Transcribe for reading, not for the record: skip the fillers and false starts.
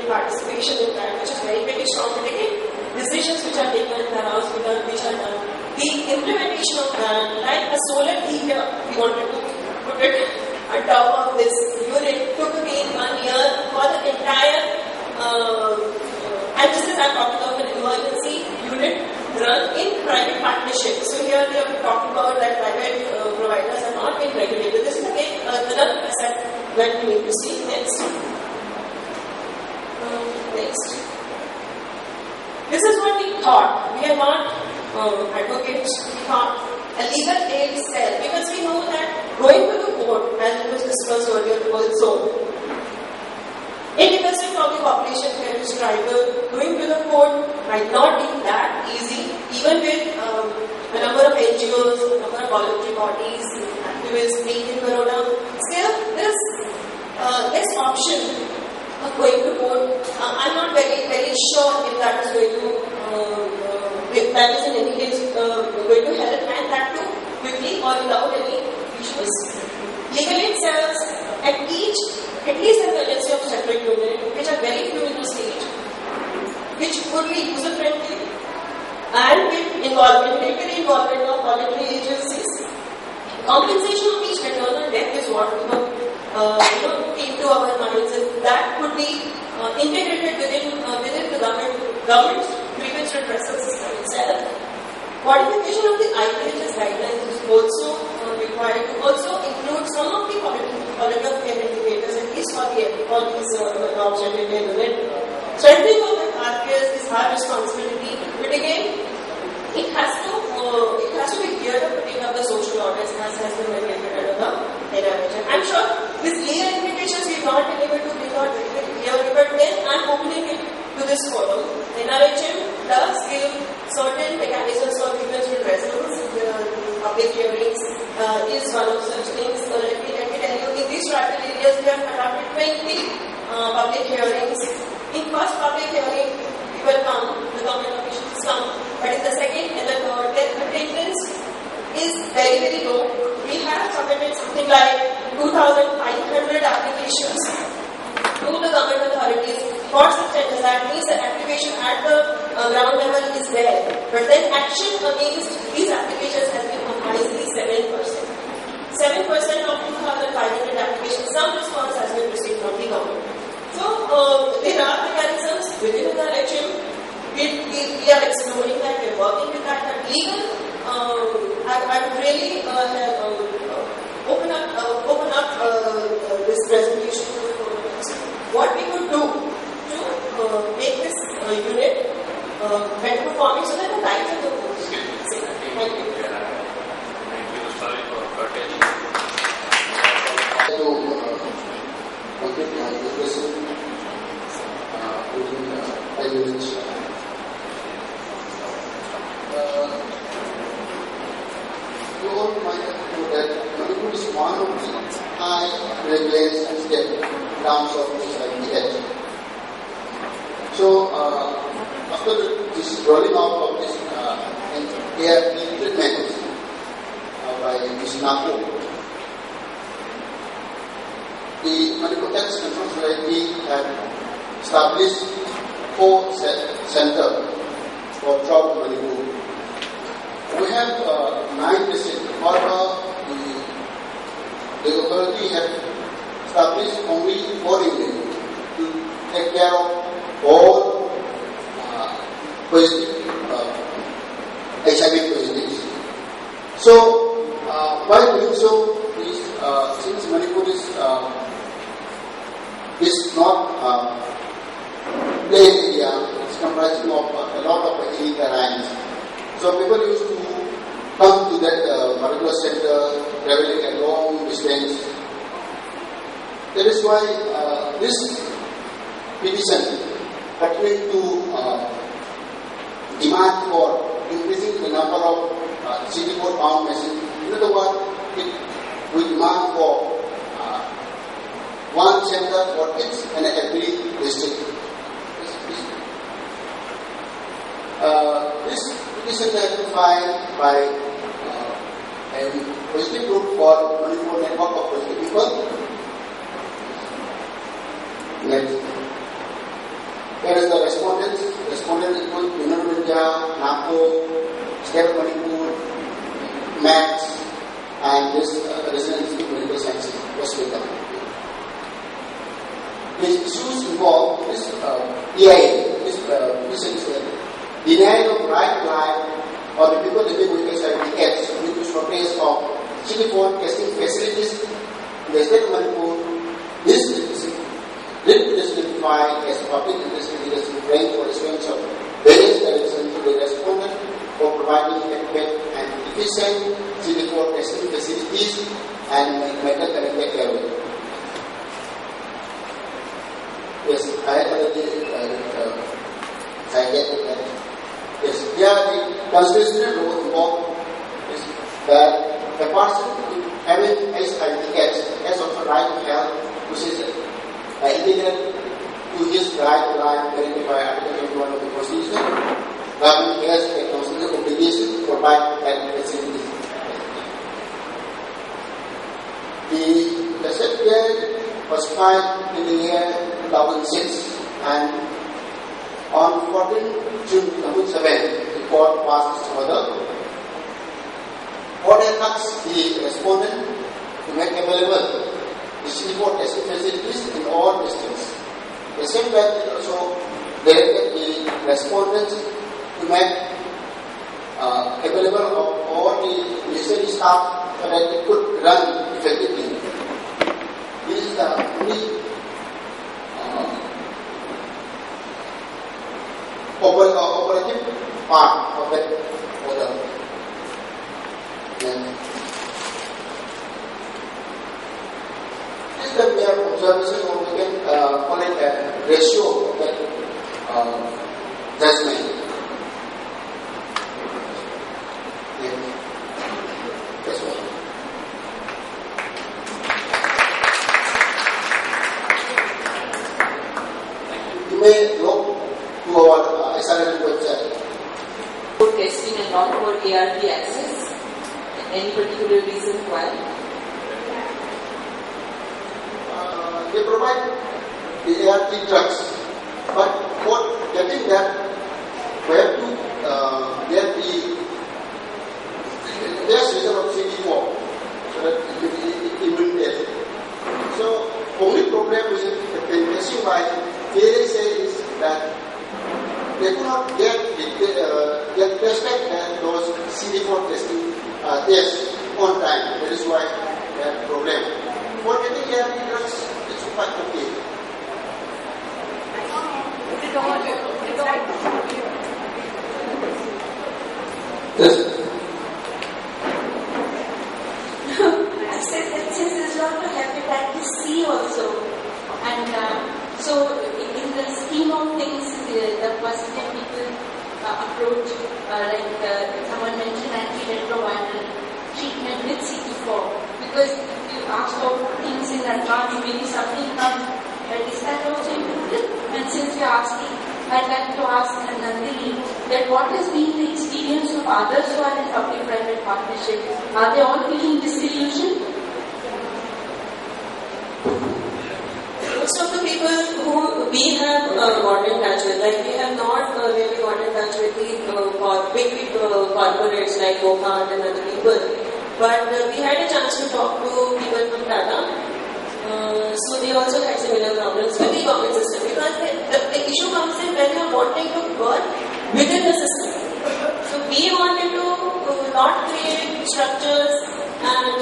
community participation in that, which is very, very strong. Decisions which are taken in the house, which are done. The implementation of that, like a solar heater, we wanted to put it on top of this unit, took again 1 year for the entire, and this is I'm talking of an emergency unit run in private partnership. So here we are talking about that private providers are not being regulated. This is again another aspect that we need to see. Next. Next. This is what we thought. We are not advocates. We thought a legal aid cell, because we know that going to the court, as it was discussed earlier also, independent from the population care is tribal, going to the court might not be that easy, even with a number of NGOs, a number of voluntary bodies, activists being in Baroda. Still, there's this option of going to court. I'm not very, very sure if that is going to, if that is in any case going to help, and that too quickly or without any issues. Legal aid cells at least an emergency of separate unit, which are very few in the state, which would be user-friendly, and with regulatory involvement of voluntary agencies. Compensation of each maternal death is what came to our minds, and that could be integrated within the government's grievance redressal system itself. Modification of the IPHS guidelines is also required to also include some of the quality of care indicators, at least for these objective care unit. Strengthening of the RPS is our responsibility, but again, it has to be geared up to take up the social orders as has been mandated under the NRHM. I'm sure these layer invitations we've not been able to bring out very, very clearly, but then I'm opening it to this forum. NRHM does give certain mechanisms for grievance redressals. Public hearings is one of such things. So let me tell you, in these tribal areas we have conducted 20 public hearings. In first public hearing, people come, the government officials come, but in the second and the third, their attendance is very, very low. We have submitted something like 2,500 applications to the government authorities for such attendance. That means the activation at the ground level is there, but then action against these applications has been comprisingly 7%. 7% of 2,500 applications, some response has been received from the government. So, there are mechanisms within the NRHM. We are exploring that, we are working with that, but legal, I would really open up this presentation to what we could do to make this unit better performing so that the lives of the court. Thank you. Thank you, sorry for attending. Complete my discussion within 5 minutes. You all might know that Manipur is one of the high prevalence and step in terms of HIV. So, after this rolling out of this care treatment by Ms. Napo, the Manipur Tax Control Society had established 4 centers for drought in Manipur. We have 9 districts. However, the authority had established only 4 units to take care of all HIV positives. So, by doing so, since Manipur is not plain area, it's comprising of a lot of hilly terrains. So people used to come to that particular center, traveling a long distance. That is why this petition pertains to demand for increasing the number of CD4 bound machines. In other words, we demand for one center for each and every district. This petition has been filed by a positive group called Manipur Network of Positive People. Next. Raia, NAPO, State of Manipur, MATS, and this Residency in Medical Sciences, West Bengal. These issues involve this EIA, this is denial of right to life or the people living with HIV AIDS due to shortage of CD4 testing facilities in the state of Manipur. This is identified as public interest litigation claim for issuance of various directions to the respondent for providing adequate and efficient CD4 testing facilities and medical connected care. Yes, I had already cited that. Yes, here the constitutional law involved is that a person having HIV AIDS has also right to health, which is integral to his right to life guaranteed by Article 21 of the Constitution. Government has a constitutional obligation to provide health facilities. The certificate was filed in the year 2006, and on 14 June 2007, the court passed its order. Order asks the respondent to make available the CD4 testing facilities in all districts. The same way it also directed the respondents to make available of all the necessary staff so that it could run effectively. This is the only operative part of that order. This is the mere observation, or we can call it a ratio of that judgment. That's all. You may look to our SRL website. For testing and not for ART access? Any particular reason why? They provide the ART drugs, but for getting that, we have to get the test result of CD4 so that it will test. So, only problem is the testing by they say is that they could not get tested and those CD4 testing tests on time. That is why they have a problem. For getting ART drugs, it's quite okay. Yes. I said that since there's a lot of hepatitis C also, and so in the scheme of things, the positive people approach, someone mentioned antiretroviral treatment with CD4, because if you ask for things in advance, maybe something comes, but is that also included? And since you're asking, I'd like to ask Nandini that what has been the experience of others who are in public-private partnership? Are they all feeling disillusioned? Most of the people who we have got in touch with, like we have not really got in touch with the big corporates like Mohand and other people, but we had a chance to talk to people from Tata. So they also had similar problems with the government system, because the issue comes in when you are wanting to work within the system. So we wanted to not create structures and